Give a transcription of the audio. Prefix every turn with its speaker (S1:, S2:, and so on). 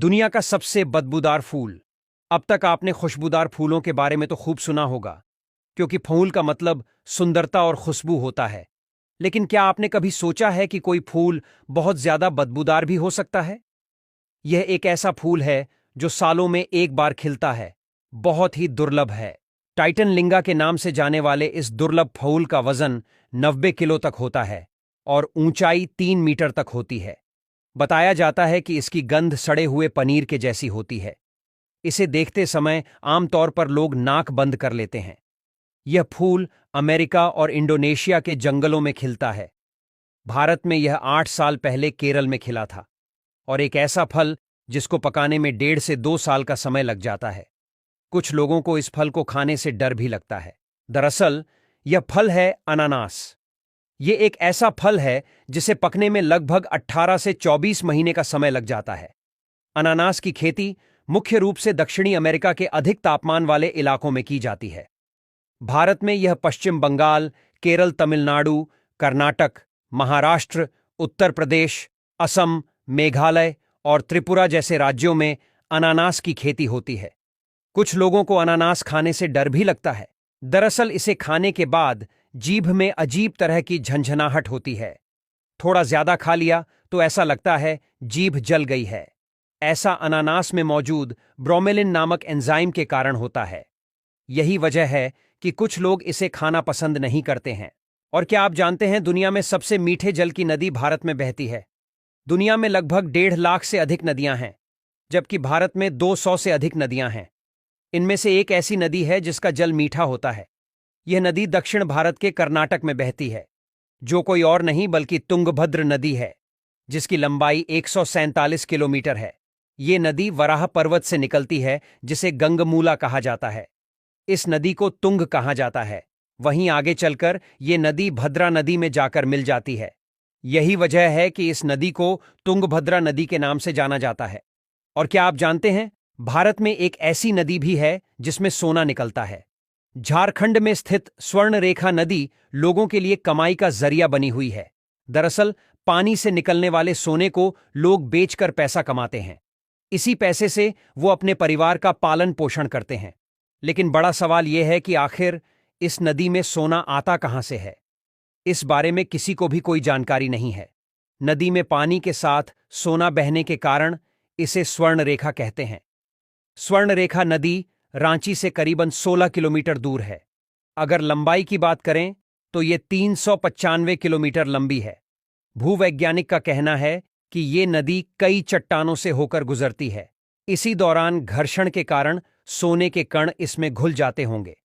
S1: दुनिया का सबसे बदबूदार फूल। अब तक आपने खुशबूदार फूलों के बारे में तो खूब सुना होगा, क्योंकि फूल का मतलब सुंदरता और खुशबू होता है। लेकिन क्या आपने कभी सोचा है कि कोई फूल बहुत ज्यादा बदबूदार भी हो सकता है? यह एक ऐसा फूल है जो सालों में एक बार खिलता है, बहुत ही दुर्लभ है। टाइटन लिंगा के नाम से जाने वाले इस दुर्लभ फूल का वजन 90 किलो तक होता है और ऊंचाई 3 मीटर तक होती है। बताया जाता है कि इसकी गंध सड़े हुए पनीर के जैसी होती है। इसे देखते समय आमतौर पर लोग नाक बंद कर लेते हैं। यह फूल अमेरिका और इंडोनेशिया के जंगलों में खिलता है। भारत में यह 8 साल पहले केरल में खिला था और एक ऐसा फल जिसको पकाने में 1.5 से 2 साल का समय लग जाता है। कुछ लोगों को इस फल को खाने से डर भी लगता है। दरअसल यह फल है अनानास। ये एक ऐसा फल है जिसे पकने में लगभग 18 से 24 महीने का समय लग जाता है। अनानास की खेती मुख्य रूप से दक्षिणी अमेरिका के अधिक तापमान वाले इलाकों में की जाती है। भारत में यह पश्चिम बंगाल, केरल, तमिलनाडु, कर्नाटक, महाराष्ट्र, उत्तर प्रदेश, असम, मेघालय और त्रिपुरा जैसे राज्यों में अनानास की खेती होती है। कुछ लोगों को अनानास खाने से डर भी लगता है। दरअसल इसे खाने के बाद जीभ में अजीब तरह की झंझनाहट होती है। थोड़ा ज्यादा खा लिया तो ऐसा लगता है जीभ जल गई है। ऐसा अनानास में मौजूद ब्रोमेलिन नामक एंजाइम के कारण होता है। यही वजह है कि कुछ लोग इसे खाना पसंद नहीं करते हैं। और क्या आप जानते हैं दुनिया में सबसे मीठे जल की नदी भारत में बहती है? दुनिया में लगभग 1.5 लाख से अधिक नदियां हैं, जबकि भारत में 200 से अधिक नदियां हैं। इनमें से एक ऐसी नदी है जिसका जल मीठा होता है। यह नदी दक्षिण भारत के कर्नाटक में बहती है, जो कोई और नहीं बल्कि तुंगभद्र नदी है, जिसकी लंबाई 147 किलोमीटर है। ये नदी वराह पर्वत से निकलती है, जिसे गंगमूला कहा जाता है। इस नदी को तुंग कहा जाता है। वहीं आगे चलकर ये नदी भद्रा नदी में जाकर मिल जाती है। यही वजह है कि इस नदी को तुंगभद्रा नदी के नाम से जाना जाता है। और क्या आप जानते हैं, भारत में एक ऐसी नदी भी है जिसमें सोना निकलता है। झारखंड में स्थित स्वर्णरेखा नदी लोगों के लिए कमाई का जरिया बनी हुई है। दरअसल पानी से निकलने वाले सोने को लोग बेचकर पैसा कमाते हैं। इसी पैसे से वो अपने परिवार का पालन पोषण करते हैं। लेकिन बड़ा सवाल यह है कि आखिर इस नदी में सोना आता कहां से है? इस बारे में किसी को भी कोई जानकारी नहीं है। नदी में पानी के साथ सोना बहने के कारण इसे स्वर्णरेखा कहते हैं। स्वर्णरेखा नदी रांची से करीबन 16 किलोमीटर दूर है। अगर लंबाई की बात करें तो ये 395 किलोमीटर लंबी है। भूवैज्ञानिक का कहना है कि ये नदी कई चट्टानों से होकर गुजरती है। इसी दौरान घर्षण के कारण सोने के कण इसमें घुल जाते होंगे।